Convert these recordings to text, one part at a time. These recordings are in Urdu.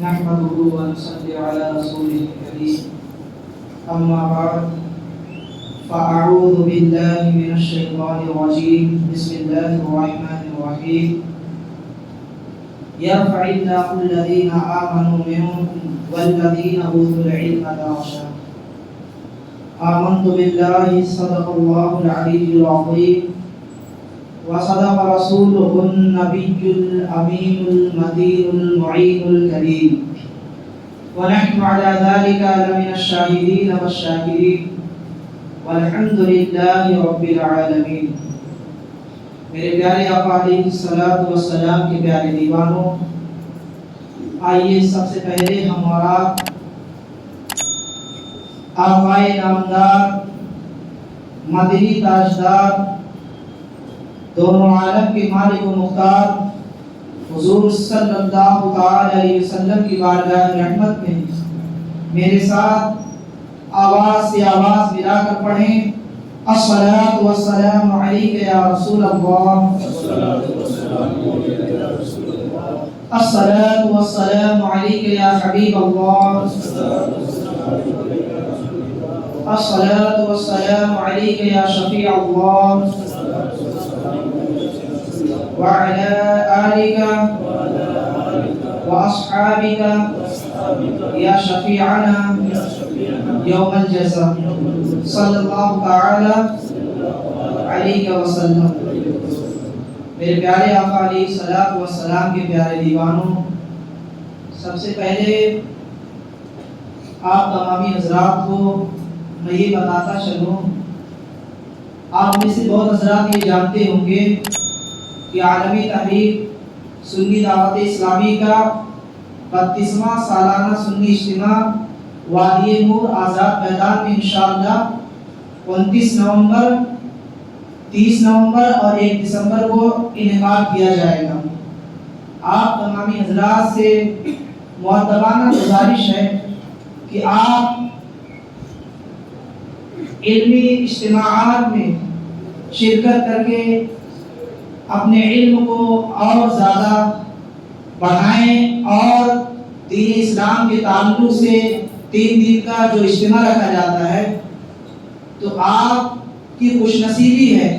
نحمده ونصلي على رسوله الكريم أما بعد فأعوذ بالله من الشيطان الرجيم بسم الله الرحمن الرحيم يرفع الله الذين آمنوا منكم والذين أوتوا العلم درجات آمنت بالله صدق الله العلي العظيم وصدق رسوله النبي الأمين المدين المعين الكريم ونحن على ذلك لمن الشاهدين والشاكرين والحمد لله رب العالمین۔ میرے پیارے آقا علیہ الصلوۃ والسلام کے پیارے دیوانوں، آئیے سب سے پہلے ہمارا آقائے نامدار مدنی تاجدار دونوں عالم کے مالک و مختار حضور صلی اللہ تعالی علیہ وسلم کی بارگاہ رحمت میں میرے ساتھ آواز سے آواز ملا کر پڑھیں، الصلاۃ والسلام علیک یا رسول اللہ، الصلاۃ والسلام علیک یا حبیب اللہ، الصلاۃ والسلام علیک یا شفیع اللہ، وعلى آلك وأصحابك يا شفيعنا يوم الجزاء صلی اللہ تعالی علیہ وسلم۔ میرے پیارے آقا علیہ الصلوۃ والسلام کے پیارے دیوانوں، سب سے پہلے آپ تمامی حضرات کو میں یہ بتاتا چلوں، آپ میں سے بہت حضرات یہ جانتے ہوں گے کہ عالمی تحریک سنی دعوت اسلامی کا 32واں سالانہ سنی اجتماع وادی نور آزاد میدان میں انشاءاللہ 29 نومبر، 30 نومبر اور 1 دسمبر کو انعقاد کیا جائے گا۔ آپ تمامی حضرات سے مؤدبانہ گزارش ہے کہ آپ علمی اجتماعات میں شرکت کر کے اپنے علم کو اور زیادہ بڑھائیں، اور دین اسلام کے تعلق سے 3 دن کا جو اجتماع رکھا جاتا ہے تو آپ کی خوش نصیبی ہے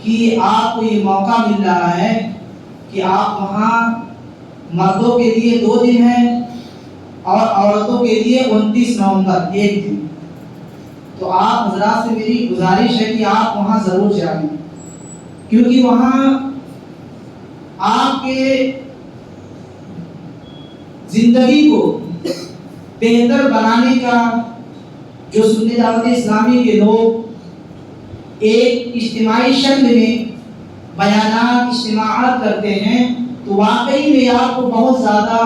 کہ آپ کو یہ موقع مل رہا ہے کہ آپ وہاں مردوں کے لیے 2 دن ہیں اور عورتوں کے لیے 29 نومبر 1 دن۔ تو آپ حضرات سے میری گزارش ہے کہ آپ وہاں ضرور جائیں، کیونکہ وہاں آپ کے زندگی کو بہتر بنانے کا جو سنی دعوت اسلامی کے لوگ ایک اجتماعی شکل میں بیانات اجتماعات کرتے ہیں تو واقعی میں آپ کو بہت زیادہ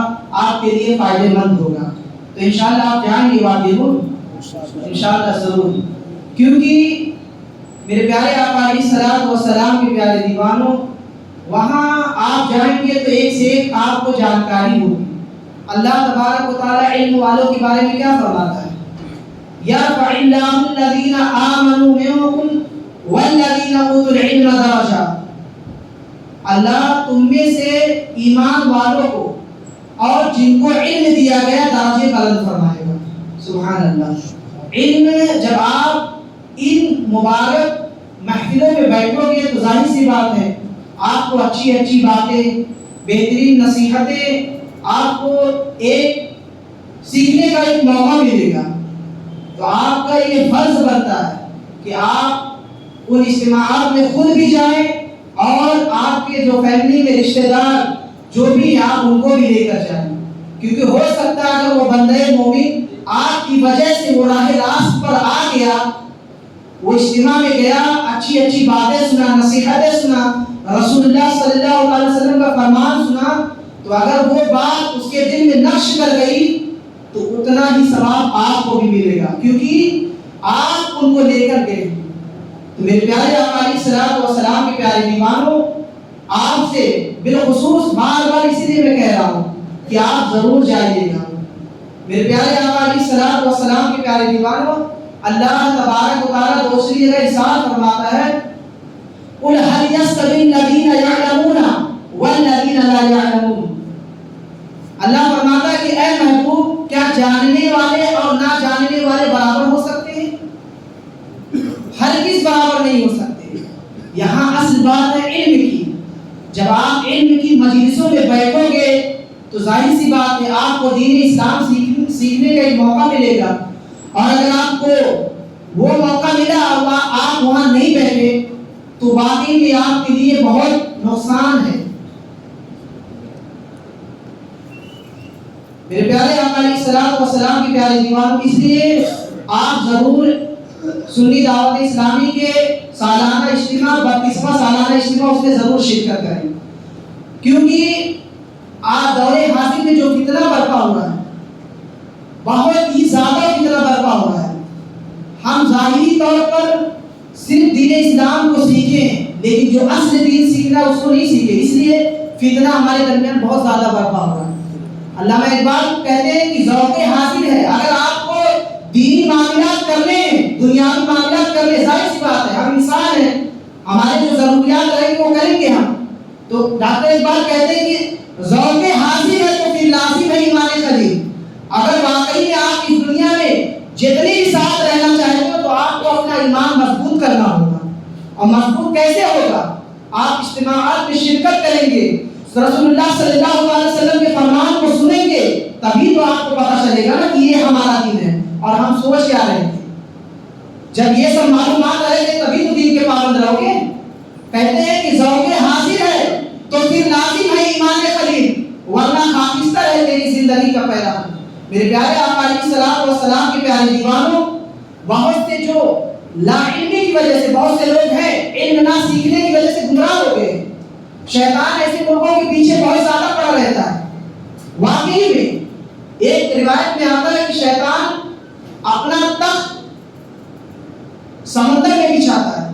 آپ کے لیے فائدہ مند ہوگا۔ تو انشاءاللہ آپ جائیں گے وادی نور، انشاءاللہ ضرور، کیونکہ میرے پیارے آقا علیہ الصلوۃ والسلام کے پیارے دیوانوں، وہاں آپ جائیں گے تو ایک سے ایک آپ کو جانکاری ہوگی۔ اللہ تبارک و تعالی علم والوں کے بارے میں کیا فرماتا ہے؟ یرفع اللہ الذین آمنوا منکم والذین اوتوا العلم درجات۔ اللہ تم میں سے ایمان والوں کو اور جن کو علم دیا گیا درجے بلند فرمائے گا۔ سبحان اللہ۔ علم جب آپ ان مبارک محفلوں میں بیٹھو گے تو ظاہر سی بات ہے آپ کو اچھی اچھی باتیں، بہترین نصیحتیں، آپ کو ایک سیکھنے کا ایک موقع ملے گا۔ تو آپ کا یہ فرض بنتا ہے کہ آپ ان اجتماعات میں خود بھی جائیں اور آپ کے جو فیملی میں رشتہ دار جو بھی آپ ان کو بھی لے کر جائیں، کیونکہ ہو سکتا ہے اگر وہ بندے مومن آپ کی وجہ سے وہ راہ راست پر آ گیا، وہ اجتماع میں گیا، اچھی اچھی باتیں سنا، نصیحتیں سنا، رسول اللہ صلی اللہ علیہ وسلم کا فرمان سنا، تو اگر وہ بات اس کے دل میں نقش کر گئی تو اتنا ہی ثواب آپ کو بھی ملے گا، کیونکہ آپ ان کو لے کر گئے۔ تو میرے پیارے آقا علیہ الصلوۃ والسلام کے پیارے دیوانوں، آپ سے بالخصوص بار بار اسی لیے میں کہہ رہا ہوں کہ آپ ضرور جائیے گا۔ میرے پیارے آقا علیہ الصلوۃ والسلام کے پیارے دیوانوں، اللہ تبارک و تعالیٰ دوسری جگہ ارشاد فرماتا ہے، قُلْ هَلْ يَسْتَوِي الَّذِينَ يَعْلَمُونَ وَالَّذِينَ لَا يَعْلَمُونَ۔ اللہ فرماتا ہے کہ اے محبوب کیا جاننے والے اور نہ جاننے والے برابر ہو سکتے ہیں؟ ہرگز برابر نہیں ہو سکتے۔ یہاں اصل بات ہے علم کی۔ جب آپ علم کی مجلسوں میں بیٹھو گے تو ظاہر سی بات ہے آپ کو دین اسلام سیکھنے کا ایک موقع ملے گا، اور اگر آپ کو وہ موقع ملا اور آپ وہاں نہیں بیٹھے تو واقعی میں آپ کے لیے بہت نقصان ہے۔ میرے پیارے آقا علیہ الصلوۃ والسلام کے پیارے دیوانوں، اس لیے آپ ضرور سنی دعوت اسلامی کے سالانہ اجتماع 32واں سالانہ اجتماع اس میں ضرور شرکت کریں، کیونکہ آج دور حاضر میں جو فتنہ برپا ہوا ہے بہت ہی زیادہ فتنہ برپا ہوا ہے۔ ہم ظاہری طور پر صرف دین اسلام کو سیکھیں لیکن جو اصل دین سیکھنا اس کو نہیں سیکھے، اس لیے فتنہ ہمارے درمیان بہت زیادہ برپا ہوا ہے۔ علامہ اقبال کہتے ہیں کہ ذوق حاصل ہے، اگر آپ کو دینی معاملات کرنے دنیاوی معاملات کرنے، ظاہر سی بات ہے ہم انسان ہیں، ہمارے جو ضروریات رہیں گے وہ کریں گے ہم، تو ڈاکٹر اقبال کہتے ہیں کہ ذوق حاصل ہے تو پھر لازم ہے ایمان خلیل۔ اگر واقعی میں آپ اس دنیا میں جتنی بھی ساتھ رہنا چاہتے ہو تو آپ کو اپنا ایمان مضبوط کرنا ہوگا، اور مضبوط کیسے ہوگا؟ آپ اجتماعات میں شرکت کریں گے، رسول اللہ صلی اللہ علیہ وسلم کے فرمان کو سنیں گے، تبھی تو آپ کو پتہ چلے گا نا کہ یہ ہمارا دین ہے اور ہم سوچ کیا رہے تھے۔ جب یہ سب معلومات رہے گے تبھی تو دین کے پابند رہو گے۔ کہتے ہیں کہ ذوق حاصل ہے تو پھر لازم ہے ایمان خلیل، ورنہ خاکستر ہے تیری زندگی کا پیغام۔ میرے پیارے آقا علیہ الصلوۃ والسلام کے پیارے دیوانوں، بہت سے جو لا علمی کی وجہ سے، بہت سے لوگ ہیں علم نہ سیکھنے کی وجہ سے گمراہ ہو گئے۔ شیطان ایسے لوگوں کے پیچھے بہت زیادہ پڑا رہتا ہے۔ واقعی میں ایک روایت میں آتا ہے کہ شیطان اپنا تخت سمندر میں بچھاتا ہے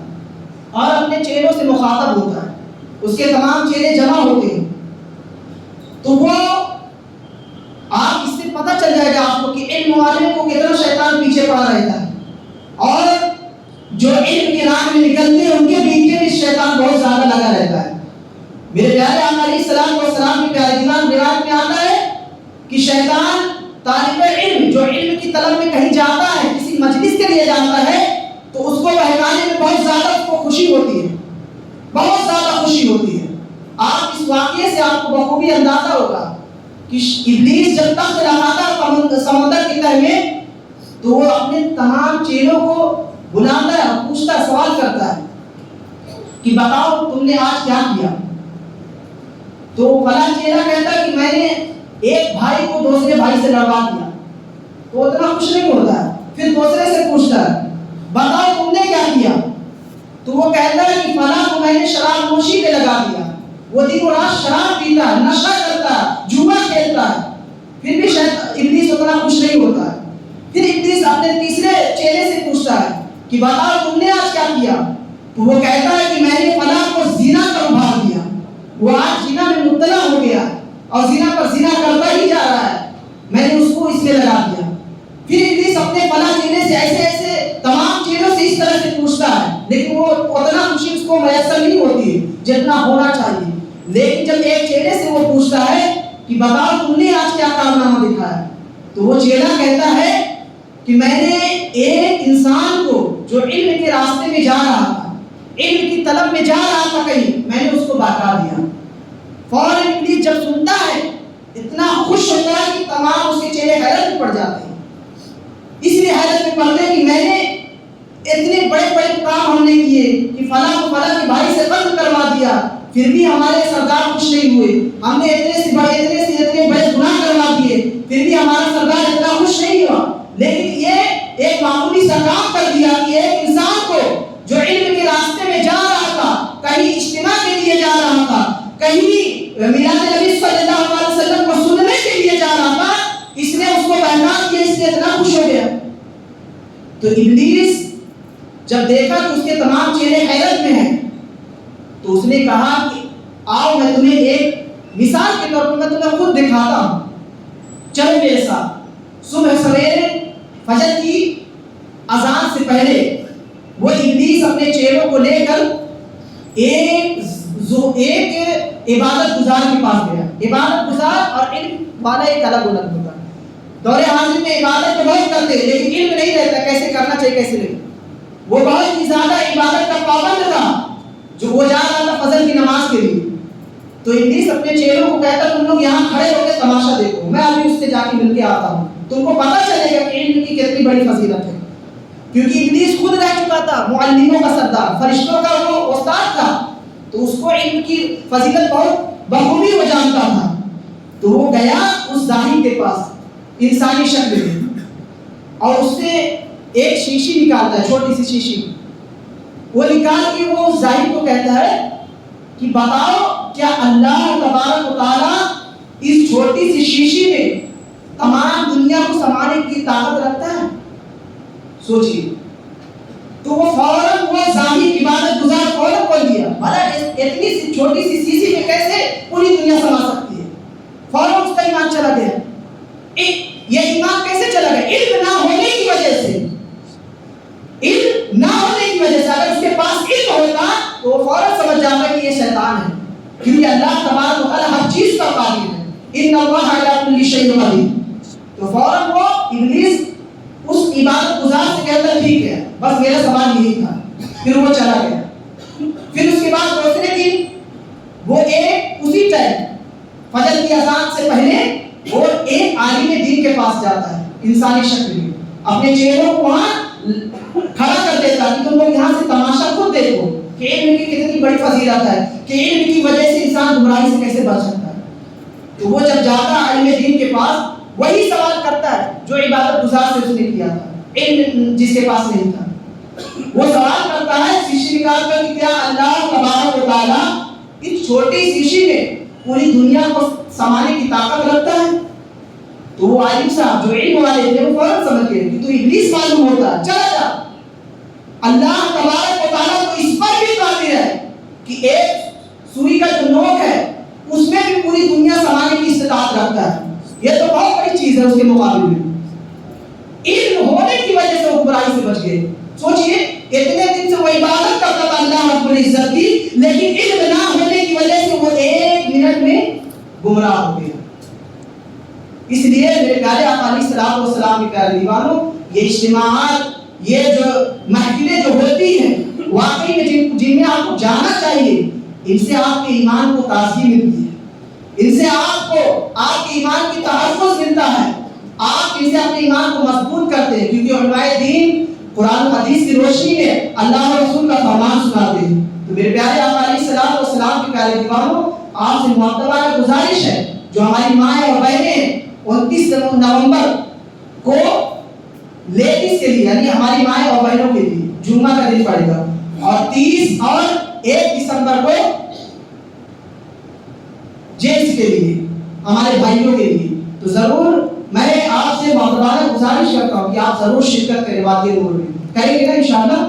اور اپنے چیلوں سے مخاطب ہوتا ہے، اس کے تمام چیلے جمع ہوتے ہیں، تو وہ آپ اس سے پتہ چل جائے گا آپ کو کہ علم والے کو کتنا شیطان پیچھے پڑا رہتا ہے، اور جو علم کی راہ میں نکلتے ہیں ان کے پیچھے بھی شیطان بہت زیادہ لگا رہتا ہے۔ میرے پیارے آقا علیہ السلام کے پیارے دیوان روایت میں آتا ہے کہ شیطان طالب علم جو علم کی طلب میں کہیں جاتا ہے، کسی مجلس کے لیے جاتا ہے، تو اس کو بہکانے میں بہت زیادہ اس کو خوشی ہوتی ہے، بہت زیادہ خوشی ہوتی ہے۔ آپ اس واقعے سے آپ کو بخوبی اندازہ ہوگا کہ ابلیس جب تخت لگاتا سمندر کی تہہ میں تو وہ اپنے تمام چیلوں کو بلاتا ہے اور پوچھتا ہے، سوال کرتا ہے کہ بتاؤ تم نے آج کیا کیا؟ تو فلاں چیلا کہتا ہے کہ میں نے ایک بھائی کو دوسرے بھائی سے لڑوا دیا، تو اتنا خوش نہیں ہوتا ہے، پھر دوسرے سے پوچھتا ہے بتاؤ تم نے کیا کیا؟ تو وہ کہتا ہے کہ فلاں کو میں نے شراب نوشی پہ لگا دیا، وہ دن و رات شراب پیتا ہے، نشہ کرتا ہے، جوا کھیلتا ہے، پھر بھی ابلیس اتنا خوش نہیں ہوتا ہے۔ پھر ابلیس اپنے تیسرے چیلے سے پوچھتا ہے کہ بتاؤ تم نے آج کیا کیا؟ تو وہ کہتا ہے کہ میں نے فلاں کو زنا پر ابھار دیا، وہ آج زنا میں مبتلا ہو گیا اور زنا پر زنا کرتا ہی جا رہا ہے، میں نے اس کو اس میں لگا دیا۔ پھر ابلیس اپنے فلاں چیلے سے ایسے تمام چیلوں سے اس طرح سے پوچھتا ہے، لیکن وہ اتنا خوشی اس کو میسر نہیں ہوتی ہے جتنا ہونا چاہیے۔ لیکن جب ایک چیلے سے وہ پوچھتا ہے کہ بتاؤ تم نے آج کیا کارنامہ دکھایا، تو وہ چیلا کہتا ہے کہ میں نے ایک انسان کو جو علم کے راستے میں جا رہا تھا، علم کی طلب میں جا رہا تھا کہیں، میں نے اس کو بہکا دیا۔ فوراً ابلیس جب سنتا ہے اتنا خوش ہوتا ہے کہ تمام اس کے چیلے حیرت میں پڑ جاتے ہیں، اس لیے حیرت میں پڑتے ہیں کہ میں نے اتنے بڑے بڑے کام ہم نے کیے کہ فلاں کو فلاں کے بھائی سے قتل کروا دیا، پھر بھی ہمارے سردار خوش نہیں ہوئے، ہم نے اتنے بڑے گناہ کروا دیے، پھر بھی ہمارا سردار اتنا خوش نہیں ہوا۔ لیکن یہ ایک معمولی سا کام کر دیا کہ ایک انسان کو جو علم کے راستے میں جا رہا تھا، کہیں اجتماع کے لیے جا رہا تھا، کہیں میلاد نبی صلی اللہ علیہ وسلم کو سننے کے لیے جا رہا تھا، اس نے اس کو بہکا دیا، اس لیے اتنا خوش ہو گیا۔ تو ابلیس جب دیکھا کہ اس کے تمام چیلے حیرت میں ہیں تو اس نے کہا کہ آؤ میں تمہیں ایک مثال کے طور پر میں تمہیں خود دکھاتا ہوں، چلو میرے ساتھ۔ صبح سویرے فجر کی اذان سے پہلے وہ ابلیس اپنے چیلوں کو لے کر ایک عبادت گزار کے پاس گیا، عبادت گزار اور علم والا ایک الگ الگ ہوتا ہے. دور حاضر میں عبادت تو بہت کرتے ہیں لیکن علم نہیں رہتا کیسے کرنا چاہیے کیسے نہیں. وہ بہت ہی زیادہ عبادت کا پابند تھا جو وہ جا رہا تھا فجر کی نماز کے لیے. تو ابلیس اپنے چیلوں کو کہتا تم لوگ یہاں کھڑے ہو کے تماشا دیکھو, میں ابھی اس سے جا کے مل کے آتا ہوں, تم کو پتہ چلے گا کہ علم کی کتنی بڑی فضیلت ہے. کیونکہ ابلیس خود رہ چکا تھا معلموں کا سردار, فرشتوں کا وہ استاد تھا, تو اس کو علم کی فضیلت بہت بخوبی وہ جانتا تھا. تو وہ گیا اس ظاہر کے پاس انسانی شکل میں اور اس سے ایک شیشی نکالتا ہے, چھوٹی سی شیشی. وہ نکال کے وہ ظاہر کو کہتا ہے کہ بتاؤ کیا اللہ تبارک و تعالی اس چھوٹی سی شیشی میں تمام دنیا کو سنبھالنے کی طاقت رکھتا ہے؟ سوچیے. تو وہ فوراً وہ ظاہر عبادت گزار فوراً بول دیا بھلا اتنی سی چھوٹی سی شیشی میں کیسے پوری دنیا سنبھال سکتی ہے. فوراً اس کا ایمان چلا گیا. یہ ایمان کیسے چلا گیا؟ علم نہ ہونے کی وجہ سے. علم نہ ہونے کی وجہ سے اگر اس کے پاس علم ہوتا تو وہ فوراً سمجھ جاتا کہ یہ شیطان ہے, کیونکہ اللہ تبارک و تعالی ہر چیز کا قادر ہے. ان اللہ علی کل شیء قدیر. تو فوراً وہ ابلیس اس عبادت گزار سے کہتا ٹھیک ہے بس میرا سوال یہی تھا. پھر وہ چلا گیا. پھر اس کے بعد دوسرے دن وہ ایک اسی ٹائم فجر کی اذان سے پہلے وہ ایک عالم دین کے پاس جاتا ہے انسانی شکل میں, اپنے چہروں کو وہاں کھڑا کر دیتا کہ تم لوگ یہاں سے تماشا خود دیکھو کہ علم کی کتنی بڑی فضیلت ہے, کہ علم کی وجہ سے انسان گمراہی سے کیسے بچ سکتا ہے. تو وہ جب جاتا ہے عالم دین کے پاس وہی سوال کرتا ہے جو عبادت گزار سے اس نے کیا تھا, علم جس کے پاس نہیں تھا. وہ سوال کرتا ہے شیشی نکال کر کہ کیا اللہ تبارک و تعالی اس چھوٹی شیشی میں پوری دنیا کو سنبھالنے کی طاقت رکھتا ہے؟ تو وہ عالم صاحب جو علم والے تھے وہ فوراً سمجھ گئے کہ تو ابلیس معلوم ہوتا ہے, چلا جا. اللہ تبارک و تعالیٰ کو اس پر بھی قادر ہے کہ ایک سوئی کا جو نوک ہے اس میں بھی پوری دنیا سنبھالنے کی استطاعت رکھتا ہے. یہ تو بہت بڑی چیز ہے اس کے مقابلے میں. علم ہونے کی وجہ سے وہ برائی سے بچ گئے. سوچئے اتنے دن سے وہ عبادت کرتا تھا اللہ رب العزت کی, لیکن علم نہ ہونے کی وجہ سے وہ ایک منٹ میں گمراہ ہو گیا. اس لیے میرے پیارے آقا علیہ الصلوۃ والسلام کے پیارے دیوانوں, یہ اجتماعات, یہ جو محفلیں جو ہوتی ہیں واقعی میں جن میں آپ کو جانا چاہیے, ان سے آپ کے ایمان کو تازگی ملتی ہے, ان سے آپ کو آپ کے ایمان کی تحفظ ملتا ہے, آپ ان سے اپنے ایمان کو مضبوط کرتے ہیں. کیونکہ علماء دین قرآن و حدیث کی روشنی میں اللہ اور رسول کا فرمان سناتے ہیں. تو میرے پیارے آقا علیہ الصلوۃ والسلام کے پیارے دیوانوں, آپ سے معتبر گزارش ہے جو ہماری مائیں اور بہنیں 29 نومبر کو لیڈیز کے لیے یعنی ہماری مائیں اور بہنوں کے لیے جمعہ کا دن پڑے گا, اور 30 اور 1 دسمبر کو جینٹس کے لیے ہمارے بھائیوں کے لیے. تو ضرور میں آپ سے معتبر گزارش کرتا ہوں کہ آپ ضرور شرکت کریں. بات یہ کریں گے نا انشاءاللہ.